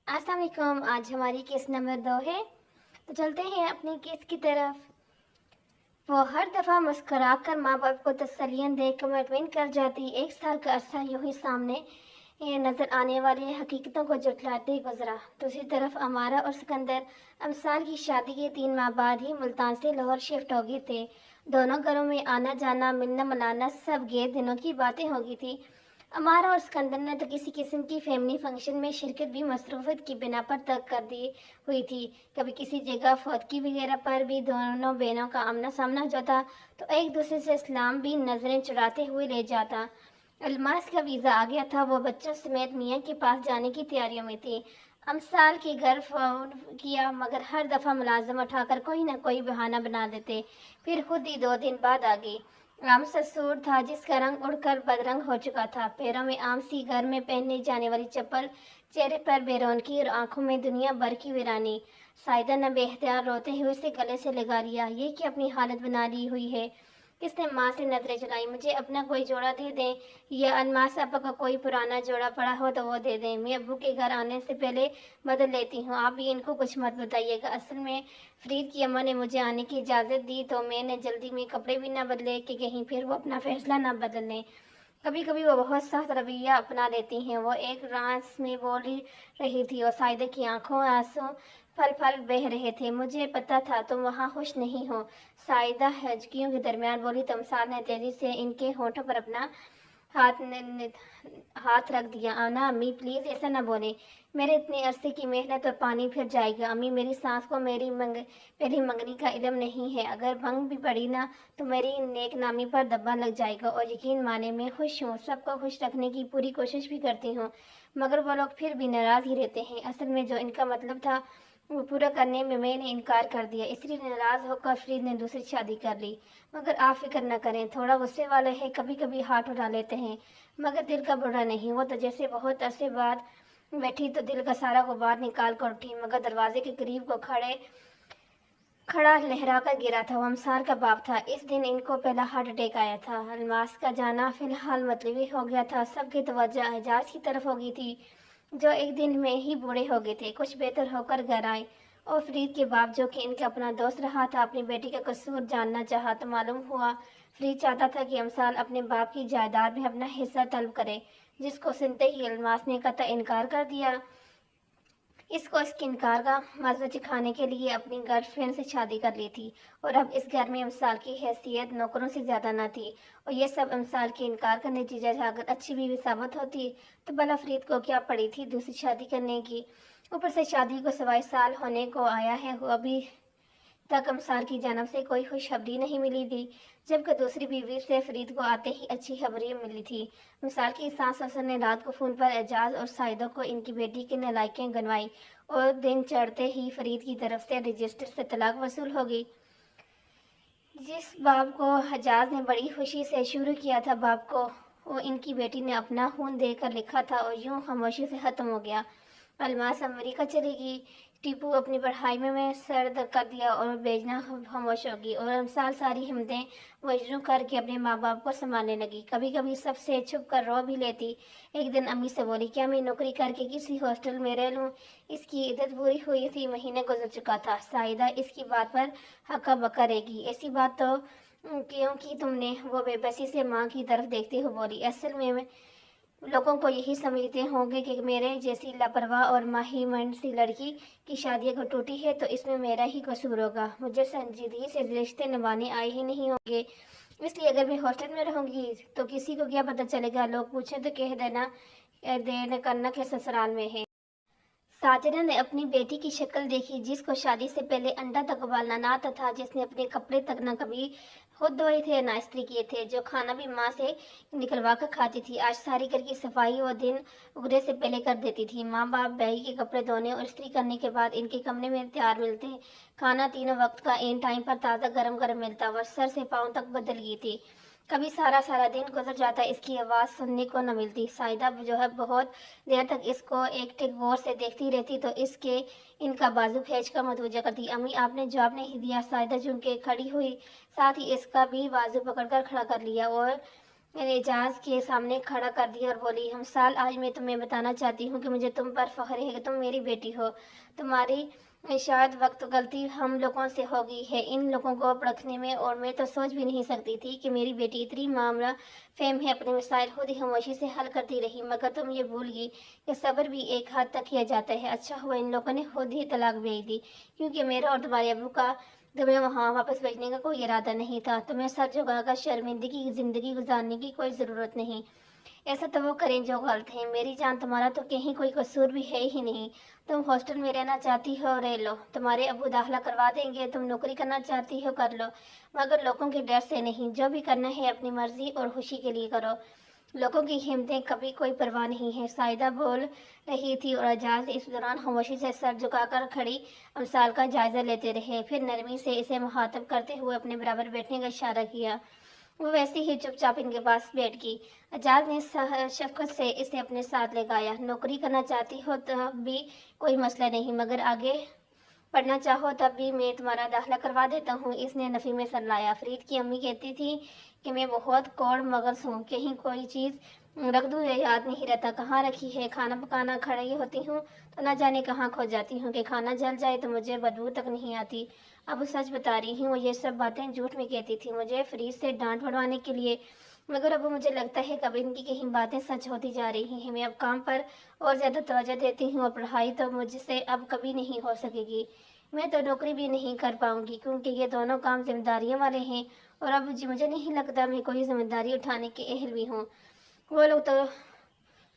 अस्सलाम वालेकुम। आज हमारी केस नंबर 2 है, तो चलते हैं अपनी केस की तरफ। वो हर दफ़ा मुस्कुरा कर माँ बाप को तसल्लियाँ दे कमिटमेंट कर जाती। 1 साल का अरसा यूं ही सामने नज़र आने वाली हकीकतों को जुटलाते गुजरा। दूसरी तरफ अमारा और सिकंदर अमसाल की शादी के 3 माह बाद ही मुल्तान से लाहौर शिफ्ट हो गए थे। दोनों घरों में आना जाना, मिलना मिलाना सब गए दिनों की बातें हो गई थी। अमारा और सिकंदर ने तो किसी किस्म की फैमिली फंक्शन में शिरकत भी मसरूफियत की बिना पर तक कर दी हुई थी। कभी किसी जगह फौतगी वगैरह पर भी दोनों बहनों का आमना सामना हो जाता तो एक दूसरे से सलाम भी नजरें चुराते हुए ले जाता। अल्मास का वीज़ा आ गया था। वो बच्चों समेत मियाँ के पास जाने की तैयारियों में थी। अमसाल के घर फ़ोन किया मगर हर दफ़ा मुलाजिम उठाकर कोई ना कोई बहाना बना देते। फिर खुद ही 2 दिन बाद आ गई। आम ससुर था जिसका रंग उड़कर बदरंग हो चुका था। पैरों में आम सी, घर में पहनने जाने वाली चप्पल, चेहरे पर बेरौनकी और आंखों में दुनिया भर की वीरानी। साइदा ने बेख्तियार रोते हुए उसे गले से लगा लिया। ये कि अपनी हालत बना ली हुई है। किसने माँ से नजरें चुराई। मुझे अपना कोई जोड़ा दे दें या अनमास आपा का कोई पुराना जोड़ा पड़ा हो तो वो दे दें। मैं अब्बू के घर आने से पहले बदल लेती हूँ। आप भी इनको कुछ मत बताइएगा। असल में फरीद की अम्मा ने मुझे आने की इजाज़त दी तो मैंने जल्दी में कपड़े भी ना बदले कि कहीं फिर वो अपना फैसला ना बदल लें। कभी कभी वो बहुत सख्त रवैया अपना लेती हैं। वो एक रास में बोल रही थी और साइदा की आंखों में आंसू फल फल बह रहे थे। मुझे पता था तुम वहाँ खुश नहीं हो। साइदा हजकियों के दरमियान बोली। तमसाल ने तेजी से इनके होठों पर अपना हाथ हाथ रख दिया। ना अम्मी प्लीज़ ऐसा ना बोले। मेरे इतने अरसे की मेहनत और पानी फिर जाएगा। अम्मी मेरी सांस को मेरी मंगनी का इल्म नहीं है। अगर भंग भी पड़ी ना तो मेरी नेक नामी पर दब्बा लग जाएगा। और यकीन माने मैं खुश हूँ, सबको खुश रखने की पूरी कोशिश भी करती हूँ मगर वो लोग फिर भी नाराज़ ही रहते हैं। असल में जो इनका मतलब था वो पूरा करने में मैंने इनकार कर दिया, इसलिए नाराज़ होकर फरीद ने दूसरी शादी कर ली। मगर आप फिक्र न करें, थोड़ा गुस्से वाले हैं, कभी कभी हाथ उठा लेते हैं मगर दिल का बुरा नहीं। वो तो जैसे बहुत अरसे बाद बैठी तो दिल का सारा गुबार निकाल कर उठी मगर दरवाजे के करीब को खड़ा लहरा कर गिरा था। वो अमसार का बाप था। इस दिन इनको पहला हार्ट अटैक आया था। अलमास का जाना फिलहाल मतलबी हो गया था। सबकी तवज्जो एजाज की तरफ हो गई थी जो एक दिन में ही बूढ़े हो गए थे। कुछ बेहतर होकर घर आए और फरीद के बाप जो कि इनका अपना दोस्त रहा था अपनी बेटी का कसूर जानना चाहा तो मालूम हुआ फरीद चाहता था कि अमसाल अपने बाप की जायदाद में अपना हिस्सा तलब करे, जिसको सुनते ही अलमास ने कतई इनकार कर दिया। इसके इनकार का मजा चखाने के लिए अपनी गर्लफ्रेंड से शादी कर ली थी और अब इस घर में अमसाल की हैसियत नौकरों से ज्यादा न थी। और ये सब अमसाल के इनकार का नतीजा था। अगर अच्छी बीवी साबित होती तो भला फरीद को क्या पड़ी थी दूसरी शादी करने की। ऊपर से शादी को 1.25 साल होने को आया है, अभी तक अमसाल की जानब से कोई खुशखबरी नहीं मिली थी, जबकि दूसरी बीवी से फरीद को आते ही अच्छी खबरें मिली थी। अमसाल की सास ससुर ने रात को फ़ोन पर एजाज और साइदा को इनकी बेटी की नालायकियां गनवाई और दिन चढ़ते ही फरीद की तरफ से रजिस्टर से तलाक वसूल हो गई। जिस बाप को हजाज ने बड़ी खुशी से शुरू किया था बाप को, वो इनकी बेटी ने अपना खून देकर लिखा था और यूं खामोशी से ख़त्म हो गया। अलमास अमेरिका चली गई। टीपू अपनी पढ़ाई में सर दर्द कर दिया और बेजना खामोश होगी और अमसाल सारी हिम्मतें वजनू करके अपने माँ बाप को संभालने लगी। कभी कभी सबसे छुप कर रो भी लेती। एक दिन अम्मी से बोली, क्या मैं नौकरी करके किसी हॉस्टल में रह लूँ। इसकी इद्दत पूरी हुई थी, महीने गुजर चुका था। साइदा इसकी बात पर हक्का बक्का रहेगी। ऐसी बात तो क्योंकि तुमने, वो बेबसी से माँ की तरफ देखते हुए बोली। असल में लोगों को यही समझते होंगे कि मेरे जैसी लापरवाह और माहिर सी लड़की की शादी अगर टूटी है तो इसमें मेरा ही कसूर होगा। मुझे संजीदगी से रिश्ते निभाने आए ही नहीं होंगे, इसलिए अगर मैं हॉस्टल में रहूंगी तो किसी को क्या पता चलेगा। लोग पूछें तो कह देना करना के ससुराल में है। साजिदा ने अपनी बेटी की शक्ल देखी, जिसको शादी से पहले अंडा तक उबालना ना आता था, जिसने अपने कपड़े तक न कभी खुद धोए थे ना इस्त्री किए थे, जो खाना भी माँ से निकलवा कर खाती थी। आज सारी घर की सफाई वो दिन उगने से पहले कर देती थी। माँ बाप बहू के कपड़े धोने और इस्त्री करने के बाद इनके कमरे में तैयार मिलते। खाना तीनों वक्त का एन टाइम पर ताज़ा गरम गरम मिलता। वह सर से पाँव तक बदल गई थी। कभी सारा सारा दिन गुजर जाता, इसकी आवाज़ सुनने को न मिलती। साइदा जो है बहुत देर तक इसको एक टिक गौर से देखती रहती तो इनका बाजू खींच कर मतवजा करती। अम्मी आपने जवाब नहीं दिया। साइदा झुक के खड़ी हुई, साथ ही इसका भी बाजू पकड़कर खड़ा कर लिया और میں نے اعجاز کے سامنے کھڑا کر دیا اور بولی، امسال آج میں تمہیں بتانا چاہتی ہوں کہ مجھے تم پر فخر ہے کہ تم میری بیٹی ہو۔ تمہاری شاید وقت غلطی ہم لوگوں سے ہو گئی ہے ان لوگوں کو پرکھنے میں، اور میں تو سوچ بھی نہیں سکتی تھی کہ میری بیٹی اتنی معاملہ فہم ہے، اپنے مسائل خود ہی خاموشی سے حل کرتی رہی، مگر تم یہ بھول گئی کہ صبر بھی ایک حد تک کیا جاتا ہے۔ اچھا ہوا ان لوگوں نے خود ہی طلاق بھیج دی، کیونکہ میرا اور تمہارے ابو کا تمہیں وہاں واپس بھیجنے کا کوئی ارادہ نہیں تھا۔ تمہیں سر جھکا کر شرمندگی کی زندگی گزارنے کی کوئی ضرورت نہیں۔ ایسا تو وہ کریں جو غلط ہیں۔ میری جان، تمہارا تو کہیں کوئی قصور بھی ہے ہی نہیں۔ تم ہاسٹل میں رہنا چاہتی ہو، رہ لو، تمہارے ابو داخلہ کروا دیں گے۔ تم نوکری کرنا چاہتی ہو، کر لو، مگر لوگوں کے ڈر سے نہیں۔ جو بھی کرنا ہے اپنی مرضی اور خوشی کے لیے کرو۔ لوگوں کی ہمتیں کبھی کوئی پرواہ نہیں ہے۔ سائدہ بول رہی تھی اور اعجاز اس دوران خاموشی سے سر جھکا کر کھڑی امسال کا جائزہ لیتے رہے، پھر نرمی سے اسے مخاطب کرتے ہوئے اپنے برابر بیٹھنے کا اشارہ کیا۔ وہ ویسے ہی چپ چاپ ان کے پاس بیٹھ گئی۔ اعجاز نے شفقت سے اسے اپنے ساتھ لے گایا۔ نوکری کرنا چاہتی ہو تب بھی کوئی مسئلہ نہیں، مگر آگے پڑھنا چاہو تب بھی میں تمہارا داخلہ کروا دیتا ہوں۔ اس نے نفی میں سر لایا۔ فرید کی امی کہتی تھی کہ میں بہت کوڑ مغز ہوں، کہیں کوئی چیز رکھ دوں یا یاد نہیں رہتا کہاں رکھی ہے۔ کھانا پکانا کھڑی ہوتی ہوں تو نہ جانے کہاں کھو جاتی ہوں، کہ کھانا جل جائے تو مجھے بدبو تک نہیں آتی۔ اب سچ بتا رہی ہوں، وہ یہ سب باتیں جھوٹ میں کہتی تھی مجھے فرید سے ڈانٹ پڑوانے کے لیے، مگر اب مجھے لگتا ہے کہ اب ان کی کہیں باتیں سچ ہوتی جا رہی ہیں۔ میں اب کام پر اور زیادہ توجہ دیتی ہوں اور پڑھائی تو مجھ سے اب کبھی نہیں ہو سکے گی۔ میں تو نوکری بھی نہیں کر پاؤں گی، کیونکہ یہ دونوں کام ذمہ داریوں والے ہیں، اور اب مجھے نہیں لگتا میں کوئی ذمہ داری اٹھانے کے اہل بھی ہوں۔ وہ لوگ تو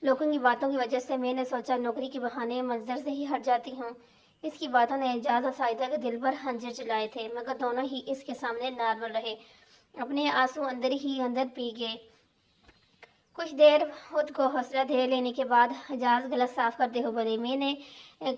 لوگوں کی باتوں کی وجہ سے میں نے سوچا نوکری کے بہانے منظر سے ہی ہٹ جاتی ہوں۔ اس کی باتوں نے اعجاز اور سائدہ کے دل پر خنجر چلائے تھے، مگر دونوں ہی اس کے سامنے نارمل رہے، اپنے آنسو اندر ہی اندر پی گئے۔ کچھ دیر خود کو حوصلہ دے لینے کے بعد اعجاز گلا صاف کرتے ہوئے بولے، میں نے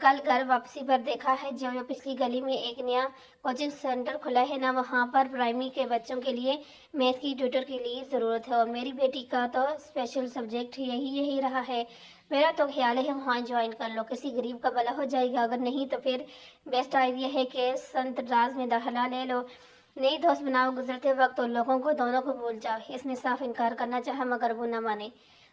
کل گھر واپسی پر دیکھا ہے جو پچھلی گلی میں ایک نیا کوچنگ سینٹر کھلا ہے نا، وہاں پر پرائمری کے بچوں کے لیے میتھ کی ٹیوٹر کے لیے ضرورت ہے، اور میری بیٹی کا تو اسپیشل سبجیکٹ یہی رہا ہے۔ میرا تو خیال ہے وہاں جوائن کر لو، کسی غریب کا بھلا ہو جائے گا، اگر نہیں تو پھر بیسٹ آئیڈیا ہے کہ سنت راز میں داخلہ لے لو، نئی دوست بناؤ، گزرتے وقت اور لوگوں کو دونوں کو بھول جاؤ۔ اس نے صاف انکار کرنا چاہا، مگر وہ نہ مانے۔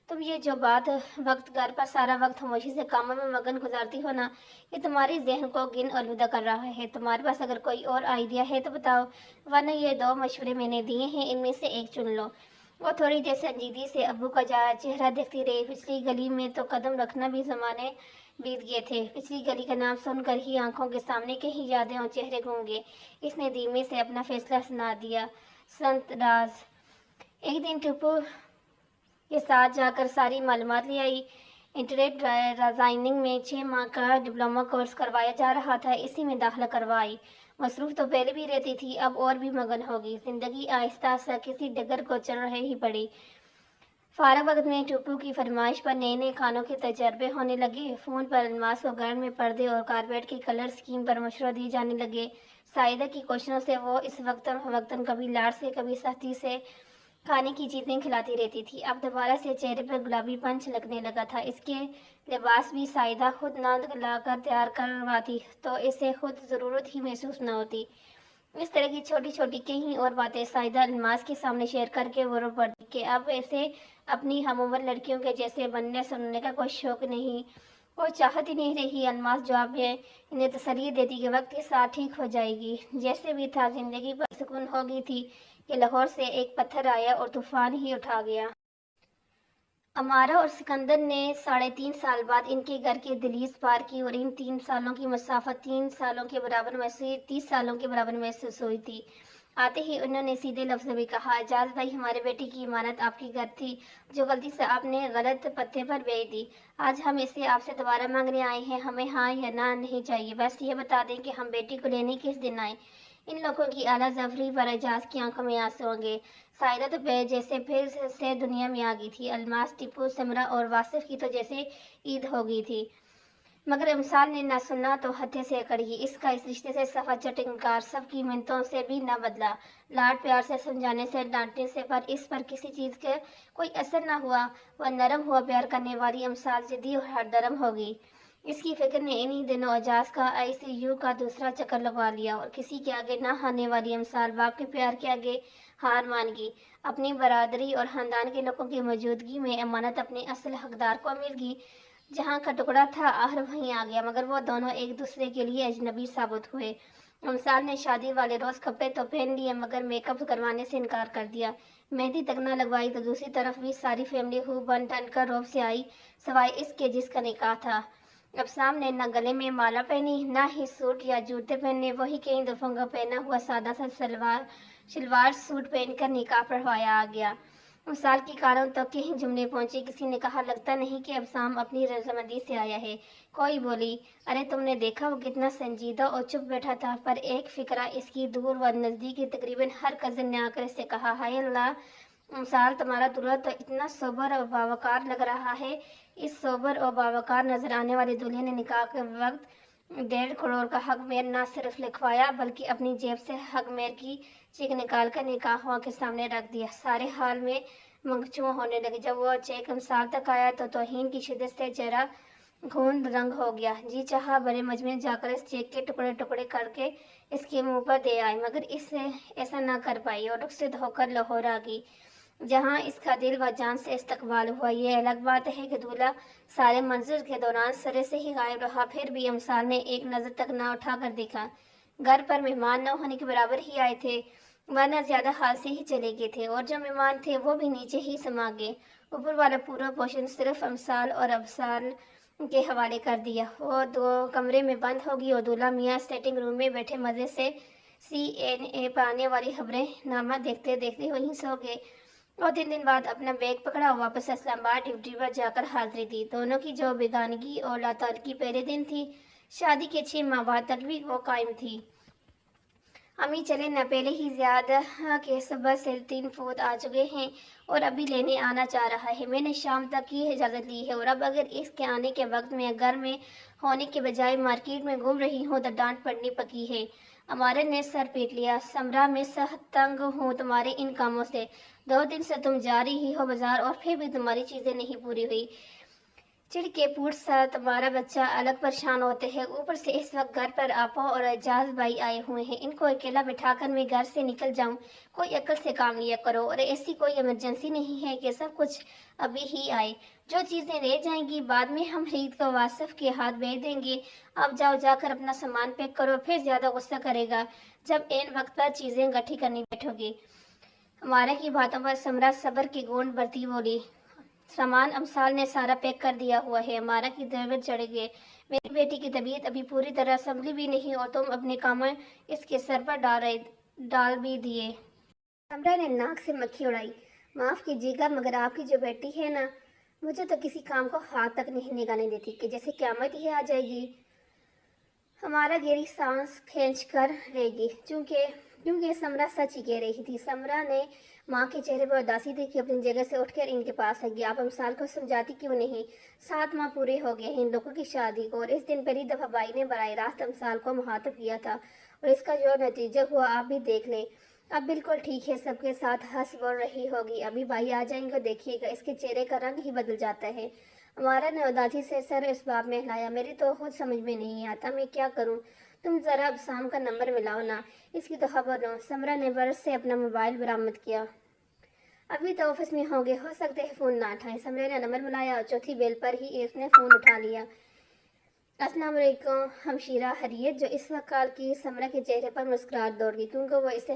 تم یہ جو وقت گھر پر سارا وقت خاموشی سے کاموں میں مگن گزارتی ہو نا، یہ تمہاری ذہن کو گن آلودہ کر رہا ہے۔ تمہارے پاس اگر کوئی اور آئیڈیا ہے تو بتاؤ، ورنہ یہ 2 مشورے میں نے دیے ہیں، ان میں سے ایک چن لو۔ وہ تھوڑی دیر سنجیدگی سے ابو کا چہرہ دیکھتی رہی۔ پچھلی گلی میں تو قدم رکھنا بھی زمانے بیت گئے تھے، پچھلی گلی کا نام سن کر ہی آنکھوں کے سامنے کہیں یادیں اور چہرے گھوم گئے۔ اس نے دھیمے سے اپنا فیصلہ سنا دیا، سنت راز ایک دن ٹپو کے ساتھ جا کر ساری معلومات لے آئی۔ انٹرنیٹ ڈیزائننگ میں 6 ماہ کا ڈپلومہ کورس کروایا جا رہا تھا، اسی میں داخلہ کروائی۔ مصروف تو پہلے بھی رہتی تھی، اب اور بھی مگن ہوگی۔ زندگی آہستہ آہستہ کسی ڈگر کو چل رہے ہی پڑی۔ فارغ وقت میں ٹپو کی فرمائش پر نئے نئے کھانوں کے تجربے ہونے لگے، فون پر الماس و گرن میں پردے اور کارپیٹ کی کلر اسکیم پر مشورہ دیے جانے لگے۔ سائدہ کی کوششوں سے وہ اس وقتاً کبھی لاڈ سے کبھی سختی سے کھانے کی چیزیں کھلاتی رہتی تھی۔ اب دوبارہ سے چہرے پر گلابی پن چھلکنے لگا تھا۔ اس کے لباس بھی سائدہ خود نہ لا کر تیار کرواتی تو اسے خود ضرورت ہی محسوس نہ ہوتی۔ اس طرح کی چھوٹی چھوٹی کئی اور باتیں سائدہ الماس کے سامنے شیئر کر کے وہ رو پڑتی کہ اب اسے اپنی ہم عمر لڑکیوں کے جیسے بننے سننے کا کوئی شوق نہیں، کوئی چاہت ہی نہیں رہی۔ الماس جواب میں انہیں تسلی دیتی کہ وقت کے ساتھ ٹھیک ہو جائے گی۔ جیسے بھی تھا زندگی پر سکون ہو گئی تھی کہ لاہور سے ایک پتھر آیا اور طوفان ہی اٹھا گیا۔ امارہ اور سکندر نے 3.5 سال بعد ان کے گھر کی دہلیز پار کی، اور ان 3 سالوں کی مسافت 30 سالوں کے برابر محسوس ہوئی تھی۔ آتے ہی انہوں نے سیدھے لفظوں میں کہا، اعجاز بھائی، ہمارے بیٹے کی امانت آپ کے گھر تھی جو غلطی سے آپ نے غلط پتے پر بھیج دی۔ آج ہم اسے آپ سے دوبارہ مانگنے آئے ہیں، ہمیں ہاں یا نہ نہیں چاہیے، بس یہ بتا دیں کہ ہم بیٹی کو لینے کس دن آئیں۔ ان لوگوں کی اعلیٰ ظفری پر اعجاز کی آنکھوں میں آنسو ہوں گے۔ سائدہ تو جیسے پھر سے دنیا میں آ گئی تھی۔ الماس، ٹپو، سمرہ اور واصف کی تو جیسے عید ہو گئی تھی، مگر امسال نے نہ سنا تو ہتھے سے اکڑ گئی۔ اس کا اس رشتے سے صفا چٹ انکار، سب کی منتوں سے بھی نہ بدلا، لاڈ پیار سے سمجھانے سے ڈانٹنے سے، پر اس پر کسی چیز کا کوئی اثر نہ ہوا۔ وہ نرم ہوا پیار کرنے والی امسال ضدی اور ہر درم ہو گئی۔ اس کی فکر نے انہی دنوں اعجاز کا ICU کا دوسرا چکر لگوا لیا اور کسی کے آگے نہ ہارنے والی امثال باپ کے پیار کے آگے ہار مان گئی۔ اپنی برادری اور خاندان کے لوگوں کی موجودگی میں امانت اپنے اصل حقدار کو مل گئی۔ جہاں کا ٹکڑا تھا آخر وہیں آ گیا، مگر وہ دونوں ایک دوسرے کے لیے اجنبی ثابت ہوئے۔ امثال نے شادی والے روز کپڑے تو پہن لیے مگر میک اپ کروانے سے انکار کر دیا۔ مہندی تک نہ لگوائی تو دوسری طرف بھی ساری فیملی ہو بن ٹن کر روب سے آئی، سوائے اس کے جس کا نکاح تھا۔ ابسام نے نہ گلے میں مالا پہنی، نہ ہی سوٹ یا جوتے پہنے، وہی کئی دفعوں کا پہنا ہوا سادہ سا شلوار سوٹ پہن کر نکاح پڑھوایا گیا۔ امثال کی کانوں تک کے ہی جملے پہنچے۔ کسی نے کہا لگتا نہیں کہ ابسام اپنی رضامندی سے آیا ہے۔ کوئی بولی ارے تم نے دیکھا وہ کتنا سنجیدہ اور چپ بیٹھا تھا، پر ایک فکرہ اس کی دور و نزدیک کی تقریباً ہر کزن نے آ کر اس سے کہا ہائے اللہ امثال تمہارا دلہا تو اتنا صبر اور باوقار لگ رہا ہے۔ اس صبر اور باوقار نظر آنے والے دلہے نے نکاح کے وقت 1.5 کروڑ کا حق مہر نہ صرف لکھوایا بلکہ اپنی جیب سے حق مہر کی چیک نکال کر نکاح کے سامنے رکھ دیا۔ سارے حال میں منگچوں ہونے لگے۔ جب وہ چیک امثال تک آیا تو توہین کی شدت سے چہرہ خون رنگ ہو گیا۔ جی چاہا بڑے مجمع جا کر اس چیک کے ٹکڑے ٹکڑے کر کے اس کے منہ پر دے آئے، مگر اس سے ایسا نہ کر پائی اور رخصت ہو کر لاہور آ گئی، جہاں اس کا دل و جان سے استقبال ہوا۔ یہ الگ بات ہے کہ دولہا سارے منظر کے دوران سرے سے ہی غائب رہا، پھر بھی امثال نے ایک نظر تک نہ اٹھا کر دیکھا۔ گھر پر مہمان نہ ہونے کے برابر ہی آئے تھے، ورنہ زیادہ حال سے ہی چلے گئے تھے، اور جو مہمان تھے وہ بھی نیچے ہی سما گئے۔ اوپر والا پورا پوشن صرف امثال اور ابصال کے حوالے کر دیا۔ وہ دو کمرے میں بند ہو گئی اور دولہا میاں سیٹنگ روم میں بیٹھے مزے سے CNA پر آنے والی خبریں نامہ دیکھتے دیکھتے وہیں سو گئے، اور 3 دن بعد اپنا بیگ پکڑا اور واپس اسلام آباد ڈیوٹی پر جا کر حاضری دی۔ دونوں کی جو بیگانگی اور لاتعلقی پہلے دن تھی، شادی کے 6 ماہ بعد تک بھی وہ قائم تھی۔ امی چلے نہ پہلے ہی زیادہ کہ صبح سے 3 فوت آ چکے ہیں اور ابھی لینے آنا چاہ رہا ہے۔ میں نے شام تک کی اجازت لی ہے، اور اب اگر اس کے آنے کے وقت میں گھر میں ہونے کے بجائے مارکیٹ میں گھوم رہی ہوں تو ڈانٹ پڑنی پکی ہے۔ امارا نے سر پیٹ لیا۔ سمرا میں سخت تنگ ہوں تمہارے ان کاموں سے۔ 2 دن سے تم جا رہی ہو بازار اور پھر بھی تمہاری چیزیں نہیں پوری ہوئی۔ چڑ کے پوٹ سا تمہارا بچہ الگ پریشان ہوتے ہیں، اوپر سے اس وقت گھر پر آپا اور اعجاز بھائی آئے ہوئے ہیں، ان کو اکیلا بٹھا کر میں گھر سے نکل جاؤں؟ کوئی عقل سے کام لیا کرو، اور ایسی کوئی ایمرجنسی نہیں ہے کہ سب کچھ ابھی ہی آئے۔ جو چیزیں رہ جائیں گی بعد میں ہم خرید کو واصف کے ہاتھ بھیج دیں گے۔ اب جاؤ، جا کر اپنا سامان پیک کرو، پھر زیادہ غصہ کرے گا جب عین وقت پر چیزیں گٹھی کرنی بیٹھو گی۔ ہمارا کی باتوں پر سمرا صبر کی گونڈ بھرتی بولی سامان امثال نے سارا پیک کر دیا ہوا ہے۔ ہمارا کی درویت چڑھ گئے۔ میری بیٹی کی طبیعت ابھی پوری طرح سنبھلی بھی نہیں اور تم اپنے کام اس کے سر پر ڈال بھی دیے۔ سمرا نے ناک سے مکھی اڑائی۔ معاف کیجیے گا مگر آپ کی جو بیٹی ہے نا، مجھے تو کسی کام کو ہاتھ تک نہیں لگانے دیتی کہ جیسے قیامت ہی آ جائے گی۔ ہمارا گہری سانس کھینچ کر رہ گئی، کیونکہ سمرا سچ ہی کہہ رہی تھی۔ سمرا نے ماں کے چہرے پر اداسی دیکھی، اپنی جگہ سے اٹھ کر ان کے پاس آ گئی۔ آپ امثال کو سمجھاتی کیوں نہیں؟ 7 ماہ پورے ہو گئے ہیں ان لوگوں کی شادی کو، اور اس دن پہلی دفعہ بھائی نے براہ راست امثال کو مخاطب کیا تھا، اور اس کا جو نتیجہ ہوا آپ بھی دیکھ لیں۔ اب بالکل ٹھیک ہے، سب کے ساتھ ہنس بول رہی ہوگی۔ ابھی بھائی آ جائیں گے، دیکھیے گا اس کے چہرے کا رنگ ہی بدل جاتا ہے۔ ہمارا نے اداسی سے سر اس باب میں ہلایا۔ میری تو خود سمجھ میں نہیں آتا میں کیا کروں۔ تم ذرا ابسام کا نمبر ملاؤ نا، اس کی تو خبر لو۔ سمرا نے برس سے اپنا موبائل برآمد کیا۔ ابھی تو آفس میں ہوں گے، ہو سکتے ہے فون نہ اٹھائیں۔ سمرا نے نمبر ملایا اور چوتھی بیل پر ہی اس نے فون اٹھا لیا۔ السلام علیکم ہمشیرہ حریت، جو اس وقت کال کی۔ سمرا کے چہرے پر مسکراہٹ دوڑ گئی، کیونکہ وہ اسے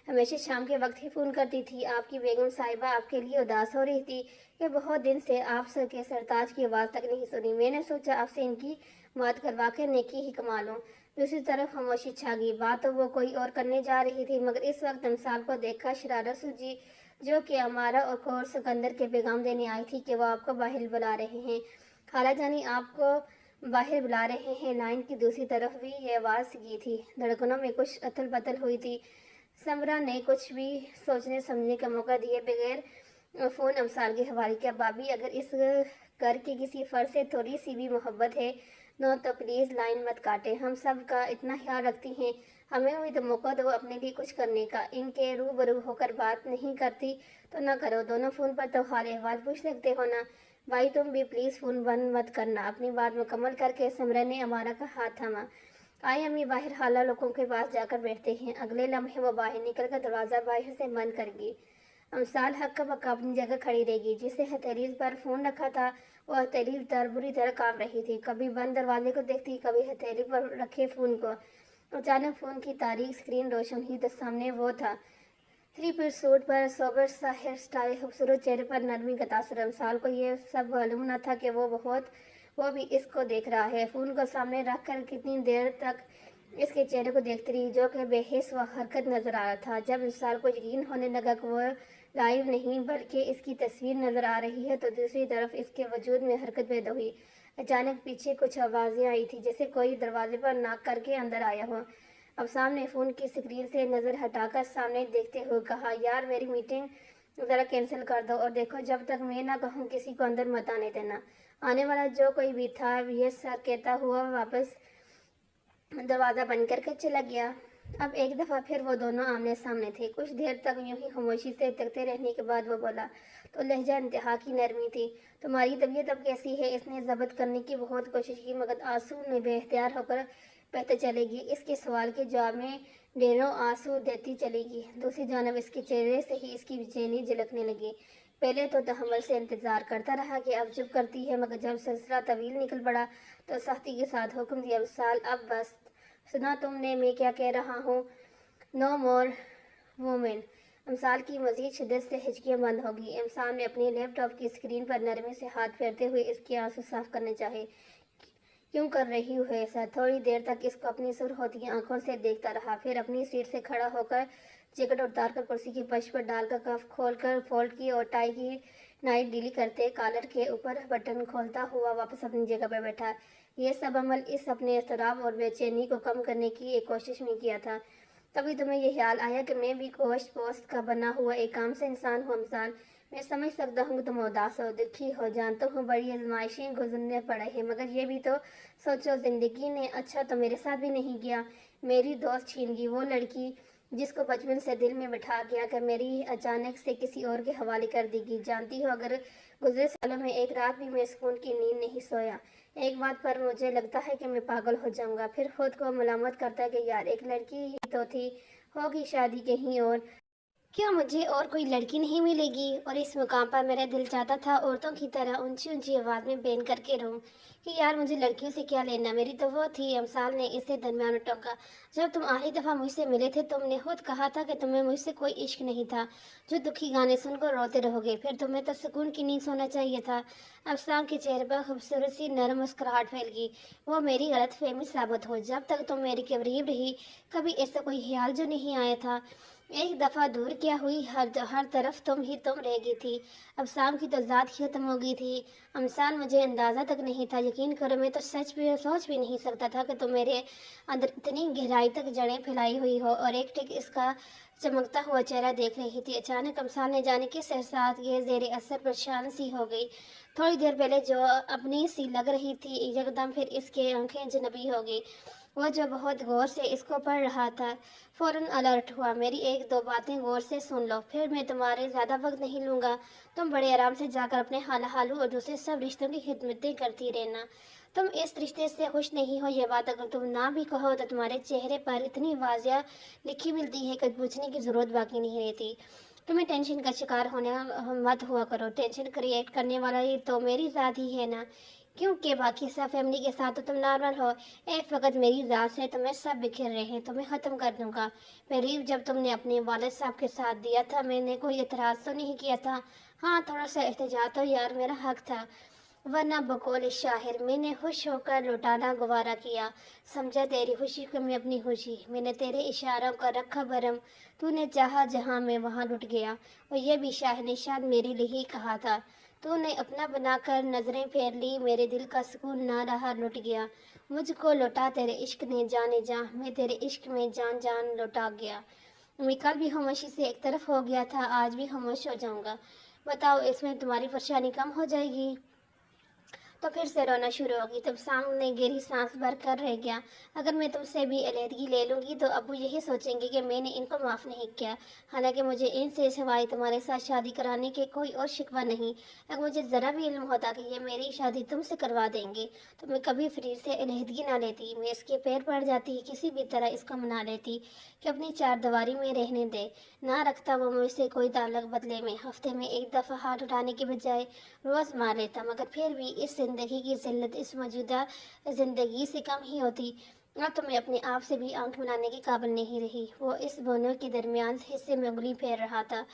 ہمیشہ شام کے وقت ہی فون کرتی تھی۔ آپ کی بیگم صاحبہ آپ کے لیے اداس ہو رہی تھی کہ بہت دن سے آپ کے سرتاج کی آواز تک نہیں سنی۔ میں نے سوچا آپ سے ان کی بات کروا کے نیکی ہی کما لوں۔ دوسری طرف خاموشی چھا گئی۔ بات تو وہ کوئی اور کرنے جا رہی تھی، مگر اس وقت امثال کو دیکھ کر شرارت سوجی، جو کہ امارا اور کور سکندر کے پیغام دینے آئی تھی کہ وہ آپ کو باہر بلا رہے ہیں۔ خالہ جانی آپ کو باہر بلا رہے ہیں۔ لائن کی دوسری طرف بھی یہ آواز گئی تھی۔ دھڑکنوں میں کچھ اتھل پتھل ہوئی تھی۔ سمرا نے کچھ بھی سوچنے سمجھنے کا موقع دیے بغیر فون امثال کے حوالے کیا۔ بھابھی، اگر اس گھر کے کسی فرد سے تھوڑی سی بھی محبت ہے تو پلیز لائن مت کاٹیں، ہم سب کا اتنا خیال رکھتی ہیں، ہمیں بھی تو موقع دو اپنے لیے کچھ کرنے کا۔ ان کے روبرو ہو کر بات نہیں کرتی تو نہ کرو، دونوں فون پر تو حال احوال پوچھ سکتے ہو نا۔ भाई तुम भी प्लीज़ फ़ोन बंद मत करना। अपनी बात मुकम्मल करके सिमरन ने अमारा का हाथ थामा। आए अम्मी बाहर हाला लोगों के पास जाकर बैठते हैं। अगले लम्हे वो बाहर निकलकर दरवाज़ा बाहर से बंद कर गई। अमसाल हक्का बक्का अपनी जगह खड़ी रहेगी। जिससे हथेली पर फ़ोन रखा था वो हथेली तर बुरी तरह काँप रही थी। कभी बंद दरवाजे को देखती, कभी हथेली पर रखे फ़ोन को। अचानक फ़ोन की तारीख स्क्रीन रोशन हुई तो सामने वो था। 3 पीस सूट पर सोबर सा हेयर स्टाइल, खूबसूरत चेहरे पर नरमी का तासुर। अमसाल को ये सब मालूम न था कि वो भी इसको देख रहा है। फ़ोन को सामने रखकर कितनी देर तक इसके चेहरे को देखती रही, जो कि बेहिस व हरकत नजर आ रहा था। जब इंसान को यकीन होने लगा कि वो लाइव नहीं बल्कि इसकी तस्वीर नजर आ रही है, तो दूसरी तरफ इसके वजूद में हरकत पैदा हुई। अचानक पीछे कुछ आवाज़ें आई थी, जैसे कोई दरवाजे पर नाक करके अंदर आया हो। अब सामने फ़ोन की स्क्रीन से नज़र हटाकर सामने देखते हुए कहा, यार मेरी मीटिंग ज़रा कैंसिल कर दो, और देखो जब तक मैं ना कहूँ किसी को अंदर मत आने देना। आने वाला जो कोई भी था ये सर कहता हुआ वापस दरवाज़ा बंद करके चला गया। अब एक दफ़ा फिर वो दोनों आमने सामने थे। कुछ देर तक यूं ही खामोशी से तकते रहने के बाद वो बोला, तो लहजा इंतहा की नरमी थी, तुम्हारी तबीयत अब कैसी है? इसने जब्त करने की बहुत कोशिश की, मगर आंसू में बेख्तियार होकर बहते चलेगी। इसके सवाल के जवाब में ढेरों आंसू देती चलेगी। दूसरी जानब इसके चेहरे से ही इसकी बेचैनी झलकने लगी। पहले तो तहम्मुल से इंतज़ार करता रहा कि अब चुप करती है, मगर जब सिलसिला तवील निकल पड़ा तो सख्ती के साथ हुक्म दिया, विशाल अब बस। सुना तुमने मैं क्या कह रहा हूँ? No more women. अमसाल की मजीद शिद्दत से हिचकियाँ बंद होगी। अमसाल ने अपनी लैपटॉप की स्क्रीन पर नरमी से हाथ फेरते हुए इसके आंसू साफ करने चाहे। क्यों कर रही हो ऐसा? थोड़ी देर तक इसको अपनी सुर होती आंखों से देखता रहा, फिर अपनी सीट से खड़ा होकर जैकेट उतारकर कुर्सी की फर्श पर डालकर कफ खोलकर फोल्ड की और टाई की नाइट डीली करते कॉलर के ऊपर बटन खोलता हुआ वापस अपनी जगह पर बैठा। यह सब अमल इस अपने एस्तराब और बेचैनी को कम करने की एक कोशिश में किया था। तभी तुम्हें यह ख्याल आया कि मैं भी गोश्त पोस्ट का बना हुआ एक काम से इंसान हूँ। अमसाल, मैं समझ सकता हूँ कि तुम उदास हो, दुखी हो, जानता हूँ बड़ी आजमाइशें गुजरने पड़े हैं, मगर ये भी तो सोचो जिंदगी ने अच्छा तो मेरे साथ भी नहीं किया। मेरी दोस्त छीन गई, वो लड़की जिसको बचपन से दिल में बिठा गया कि मेरी अचानक से किसी और के हवाले कर देगी। जानती हो, अगर गुजरे सालों में एक रात भी मैं सुकून की नींद नहीं सोया। एक बात पर मुझे लगता है कि मैं पागल हो जाऊंगा। फिर खुद को मलामत करता कि यार एक लड़की ही तो थी, होगी शादी कहीं और, क्या मुझे और कोई लड़की नहीं मिलेगी? और इस मुकाम पर मेरा दिल चाहता था औरतों की तरह ऊंची ऊंची आवाज़ में बयान करके रहूं कि यार मुझे लड़कियों से क्या लेना, मेरी तो वो थी। अमसाल ने इसे दरमियान में टोका, जब तुम आखिरी दफ़ा मुझसे मिले थे तुमने खुद कहा था कि तुम्हें मुझसे कोई इश्क नहीं था, जो दुखी गाने सुनकर रोते रहोगे, फिर तुम्हें तो सुकून की नींद सोना चाहिए था। अफसाम के चेहरे पर खूबसूरत सी नरम मुस्कुराहट फैल गई। वो मेरी गलत फहमी साबित हो, जब तक तुम मेरी करीब रही कभी ऐसा कोई ख्याल जो नहीं आया था। एक दफ़ा दूर क्या हुई, हर तरफ तुम रह गई थी। अब शाम की तो ज़ात ही खत्म हो गई थी। अमसान, मुझे अंदाज़ा तक नहीं था, यकीन करो मैं तो सच भी सोच भी नहीं सकता था कि तुम मेरे अंदर इतनी गहराई तक जड़ें फैलाई हुई हो। और एक टिक इसका चमकता हुआ चेहरा देख रही थी। अचानक अमसान ने जाने किस एहसास के ज़ेर असर परेशान सी हो गई। थोड़ी देर पहले जो अपनी सी लग रही थी एकदम फिर इसके आंखें अजनबी हो गई। वो जो बहुत गौर से इसको पढ़ रहा था फौरन अलर्ट हुआ। मेरी एक दो बातें गौर से सुन लो, फिर मैं तुम्हारे ज़्यादा वक्त नहीं लूँगा। तुम बड़े आराम से जाकर अपने हालू और दूसरे सब रिश्तों की खिदमतें करती रहना। तुम इस रिश्ते से खुश नहीं हो, ये बात अगर तुम ना भी कहो तो तुम्हारे चेहरे पर इतनी वाजिया लिखी मिलती है कि पूछने की ज़रूरत बाकी नहीं रहती। तुम्हें टेंशन का शिकार होने मत हुआ करो। टेंशन क्रिएट करने वाला ये तो मेरी ज़ात ही है ना, क्योंकि बाकी सब फैमिली के साथ तो तुम नॉर्मल हो। एक फ़कत मेरी ज़ात से तुम्हें सब बिखर रहे हैं, तुम्हें ख़त्म कर दूंगा। पहले जब तुमने अपने वालिद साहब के साथ दिया था मैंने कोई एतराज़ तो नहीं किया था। हाँ, थोड़ा सा एहतजाज तो यार मेरा हक था, वरना बकौल शाहिर मैंने खुश होकर लौटाना गवारा किया। समझा तेरी खुशी को मैं अपनी खुशी, मैंने तेरे इशारों का रखा भरम, तूने चाहा जहाँ मैं वहाँ लुट गया। और ये भी शाह ने शायद मेरे लिए ही कहा था, तूने अपना बनाकर नजरें फेर ली, मेरे दिल का सुकून ना रहा लुट गया। मुझको लौटा तेरे इश्क ने जाने जा, मैं तेरे इश्क में जान जान लौटा गया। मैं कल भी खामोशी से एक तरफ हो गया था, आज भी खामोश हो जाऊंगा। बताओ इसमें तुम्हारी परेशानी कम हो जाएगी? तो फिर से रोना शुरू होगी। तब सामने गहरी सांस भर कर रह गया, अगर मैं तुमसे भी अलहदगी ले लूँगी तो अब्बू यही सोचेंगे कि मैंने इनको माफ़ नहीं किया। हालांकि मुझे इनसे सिवाय तुम्हारे साथ शादी कराने के कोई और शिकवा नहीं। अगर मुझे ज़रा भी इल्म होता कि ये मेरी शादी तुमसे करवा देंगे तो मैं कभी फ्री से अलहदगी ना लेती। मैं इसके पैर पड़ जाती, किसी भी तरह इसको मना लेती कि अपनी चार दीवारी में रहने दे। ना रखता वो मुझसे कोई ताल्लुक, बदले में हफ्ते में एक दफ़ा हाथ उठाने के बजाय रोज़ मार लेता। मगर फिर भी इस ज़िंदगी की जिल्लत इस मौजूदा ज़िंदगी से कम ही होती। अब तो मैं अपने आप से भी आंख मिलाने के काबिल नहीं रही। वो इस दोनों के दरमियान हिस्से में उंगली फेर रहा था।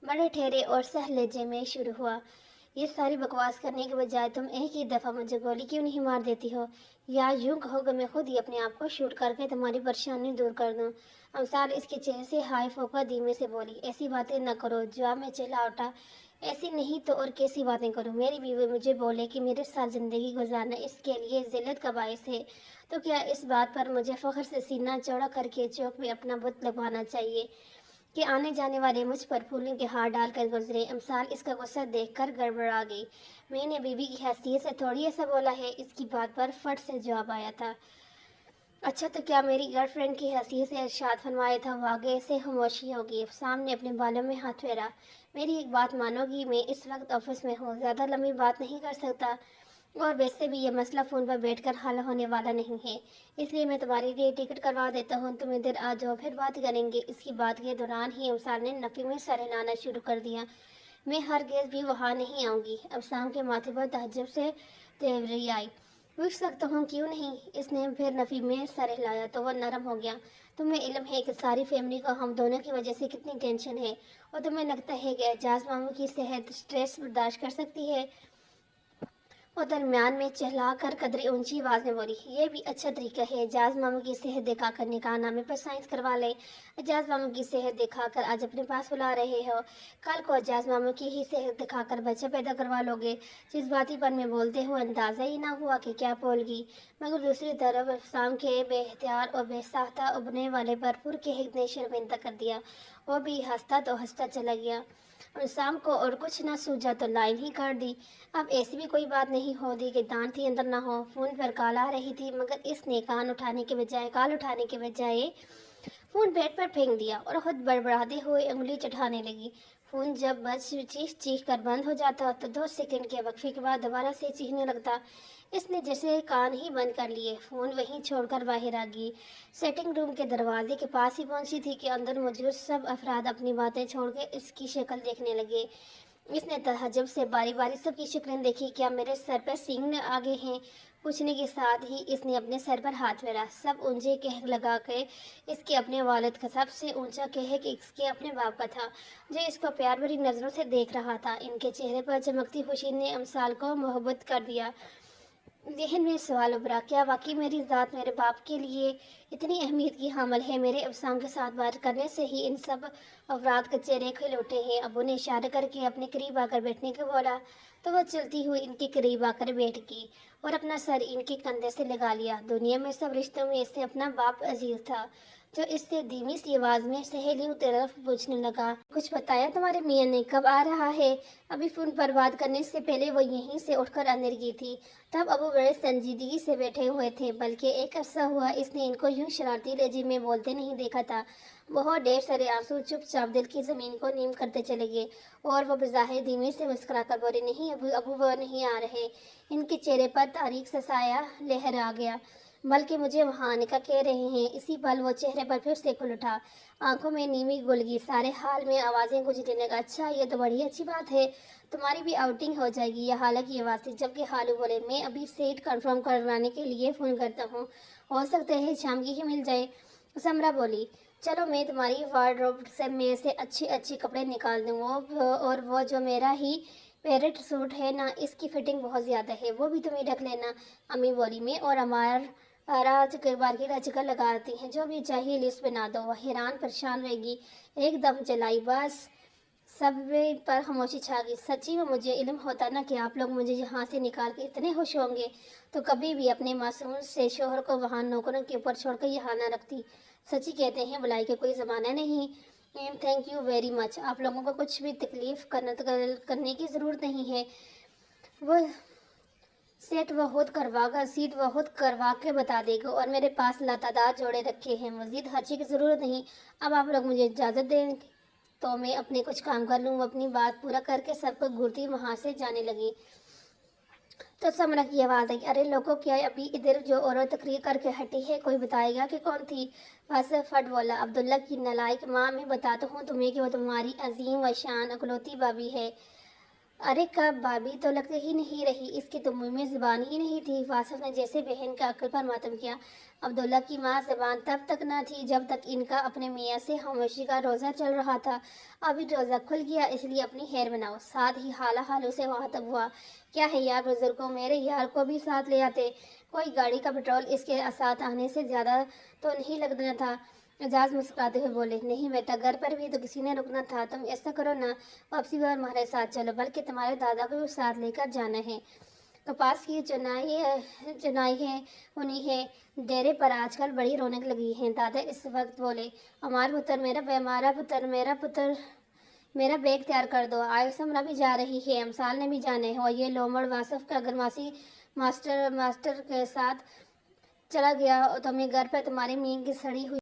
बड़े ठहरे और सह लहजे में शुरू हुआ, ये सारी बकवास करने के बजाय तुम एक ही दफ़ा मुझे गोली क्यों नहीं मार देती हो, या यूं कहो कि मैं खुद ही अपने आप को शूट करके तुम्हारी परेशानी दूर कर दूं। अमसाल इसके चेहरे से हाय फोका धीमे से बोली, ऐसी बातें न करो। जवाब में चिल्ला उठा, ऐसी नहीं तो और कैसी बातें करूं? मेरी बीवी मुझे बोले कि मेरे साथ ज़िंदगी गुजारना इसके लिए जिल्लत का बायस है, तो क्या इस बात पर मुझे फ़ख्र से सीना चौड़ा करके चौक में अपना बुत लगवाना चाहिए कि आने जाने वाले मुझ पर फूलों के हार डालकर गुजरे? अमसाल इसका गुस्सा देखकर गड़बड़ा गई। मैंने बीवी की हैसियत से थोड़ी ऐसा बोला है। इसकी बात पर फट से जवाब आया था, अच्छा तो क्या मेरी गर्लफ्रेंड की हैसियत से इरशाद फरमाया था? वाक़ई से खामोशी होगी। सामने अपने बालों में हाथ फेरा, मेरी एक बात मानोगी, मैं इस वक्त ऑफिस में हूँ, ज़्यादा लंबी बात नहीं कर सकता, और वैसे भी ये मसला फ़ोन पर बैठकर हल होने वाला नहीं है, इसलिए मैं तुम्हारे लिए टिकट करवा देता हूँ, तुम इधर आ जाओ, फिर बात करेंगे। इसकी बात के दौरान ही अमसाल ने नफ़ी में सर हिलाना शुरू कर दिया। मैं हरगिज़ भी वहाँ नहीं आऊँगी। अब शाम के माथे पर तहज्जुब से तेवरी आई। पूछ सकता हूँ क्यों नहीं? इसने फिर नफ़ी में सर हिलाया तो वह नरम हो गया। तुम्हें इल्म है कि सारी फैमिली को हम दोनों की वजह से कितनी टेंशन है, और तुम्हें लगता है कि एजाज मामू की सेहत स्ट्रेस बर्दाश्त कर सकती है? और दरमियान में चिल्लाकर कदरे ऊंची आवाज़ में बोली, ये भी अच्छा तरीका है, एजाज मामू की सेहत दिखाकर निकाह नामे पर साइंस करवा ले। एजाज मामू की सेहत दिखाकर आज अपने पास बुला रहे हो, कल को एजाज मामू की ही सेहत दिखाकर बच्चा पैदा करवा लोगे। जज्बाती पन में बोलते हुए अंदाज़ा ही ना हुआ कि क्या बोलगी। मगर दूसरी तरफ शाम के बेहतियार और बेसाख्ता उबने वाले भरपूर के हिक ने शर्मिंदा कर दिया। वो भी हंसता तो हंसता चला गया। और शाम को और कुछ न सूझा तो लाइन ही काट दी। अब ऐसी भी कोई बात नहीं होती कि दांत ही अंदर ना हो। फ़ोन पर कॉल आ रही थी, मगर इसने कॉल उठाने के बजाय फ़ोन बेड पर फेंक दिया और खुद बड़बड़ाते हुए उंगली चढ़ाने लगी। फ़ोन जब बस चीख चीख कर बंद हो जाता तो 2 सेकंड के वक्फे के बाद दोबारा से चीखने लगता। इसने जैसे कान ही बंद कर लिए, फ़ोन वहीं छोड़कर बाहर आ गई। सेटिंग रूम के दरवाजे के पास ही पहुंची थी कि अंदर मौजूद सब अफराद अपनी बातें छोड़ के इसकी शक्ल देखने लगे। इसने तहज्जुब से बारी बारी सबकी शक्लें देखी। क्या मेरे सर पर सींग आ गए हैं? पूछने के साथ ही इसने अपने सर पर हाथ फेरा। सब ऊंचे कह लगा के इसके अपने वालिद का, सबसे ऊंचा कह कि इसके अपने बाप का था, जो इसको प्यार भरी नज़रों से देख रहा था। इनके चेहरे पर चमकती खुशी ने अमसाल को मोहब्बत कर दिया। जहन में सवाल उभरा, क्या वाकई मेरी ज़ात मेरे बाप के लिए इतनी अहमियत की हामिल है? मेरे अफसाम के साथ बात करने से ही इन सब अफराद के चेहरे खिल उठे हैं। अबू ने इशारा करके अपने करीब आकर बैठने को बोला तो वह चलती हुई इनके करीब आकर बैठ गई और अपना सर इनके कंधे से लगा लिया। दुनिया में सब रिश्तों में इससे अपना बाप अजीज था, जो इससे धीमी सी आवाज़ में सहेलियों तरफ पूछने लगा, कुछ बताया तुम्हारे मियाँ ने? कब आ रहा है? अभी फ़ोन पर बात करने से पहले वो यहीं से उठकर अंदर गई थी। तब अबू बड़े संजीदगी से बैठे हुए थे, बल्कि एक अरसा हुआ इसने इनको यूं शरारती लहजे में बोलते नहीं देखा था। बहुत ढेर सारे आंसू चुपचाप दिल की ज़मीन को नीम करते चले गए और वह बज़ाहिर धीमे से मुस्कुराकर बोले, नहीं अबू, अबू वो नहीं आ रहे। इनके चेहरे पर तारीख सा साया लहर आ गया, बल्कि मुझे वहाँ आने का कह रहे हैं। इसी पल वो चेहरे पर फिर से खुल उठा, आंखों में नीमी गुलगी, सारे हाल में आवाज़ें गुजरने लगा। अच्छा, ये तो बड़ी अच्छी बात है, तुम्हारी भी आउटिंग हो जाएगी। यह हालत की आवाज़ थी, जबकि हालू बोले, मैं अभी सीट कंफर्म करवाने के लिए फ़ोन करता हूँ, हो सकता है शाम की ही मिल जाए। समरा बोली, चलो मैं तुम्हारी वार्डरोब से में से अच्छे अच्छे कपड़े निकाल दूँ, और वो जो मेरा ही पेरेट सूट है ना, इसकी फिटिंग बहुत ज़्यादा है, वो भी तुम्हें ढक लेना। अम्मी बोली, मैं और हमार राज के बार की रचकर लगाती हैं, जो भी चाहिए लिस्ट बना दो। वह हैरान परेशान रहेगी, एकदम चलाई, बस सब पर खामोशी छा गई। सच्ची में मुझे इल्म होता ना कि आप लोग मुझे यहाँ से निकाल के इतने खुश होंगे, तो कभी भी अपने मासूम से शोहर को वहाँ नौकरों के ऊपर छोड़कर यहाँ ना रखती। सच्ची कहते हैं बुलाई के कोई ज़माना नहीं। थैंक यू वेरी मच, आप लोगों को कुछ भी तकलीफ़ करने की ज़रूरत नहीं है। वो سیٹ وہ خود کروا کے بتا دے گا، اور میرے پاس لاتعداد جوڑے رکھے ہیں، مزید خرچے کی ضرورت نہیں۔ اب آپ لوگ مجھے اجازت دیں تو میں اپنے کچھ کام کر لوں۔ وہ اپنی بات پورا کر کے سب کو گھورتی وہاں سے جانے لگی تو سمرہ کی آواز آئی، ارے لوگوں، کیا ابھی ادھر جو عورت تقریر کر کے ہٹی ہے، کوئی بتائے گا کہ کون تھی؟ بس فٹ بولا عبداللہ کی نالائق ماں، میں بتاتا ہوں تمہیں کہ وہ تمہاری عظیم و شان اکلوتی بھابی ہے۔ ارے کب بھابی تو لگتے ہی نہیں رہی، اس کی تو منہ میں زبان ہی نہیں تھی۔ واصف نے جیسے بہن کا عقل پر ماتم کیا۔ عبداللہ کی ماں زبان تب تک نہ تھی جب تک ان کا اپنے میاں سے خاموشی کا روزہ چل رہا تھا۔ ابھی روزہ کھل گیا، اس لیے اپنی خیر بناؤ۔ ساتھ ہی حالہ سے مخاطب ہوا، کیا ہے یار بزرگوں، میرے یار کو بھی ساتھ لے آتے، کوئی گاڑی کا پٹرول اس کے ساتھ آنے سے زیادہ تو نہیں لگنا تھا۔ اعجاز مسکراتے ہوئے بولے، نہیں بیٹا، گھر پر بھی تو کسی نے رکنا تھا، تم ایسا کرو نا، واپسی پر ہمارے ساتھ چلو، بلکہ تمہارے دادا کو بھی ساتھ لے کر جانا ہے۔ کپاس کی چنائی ہے ہونی ہے، ڈیرے پر آج کل بڑی رونق لگی ہے۔ دادا اس وقت بولے، میرا پتر میرا بیگ تیار کر دو، آئے سمرہ بھی جا رہی ہے، امثال نے بھی جانا ہے، اور یہ لومڑ واصف کا گرماسی ماسٹر کے ساتھ چلا گیا تو میں گھر پر تمہارے میاں کی سڑی ہوئی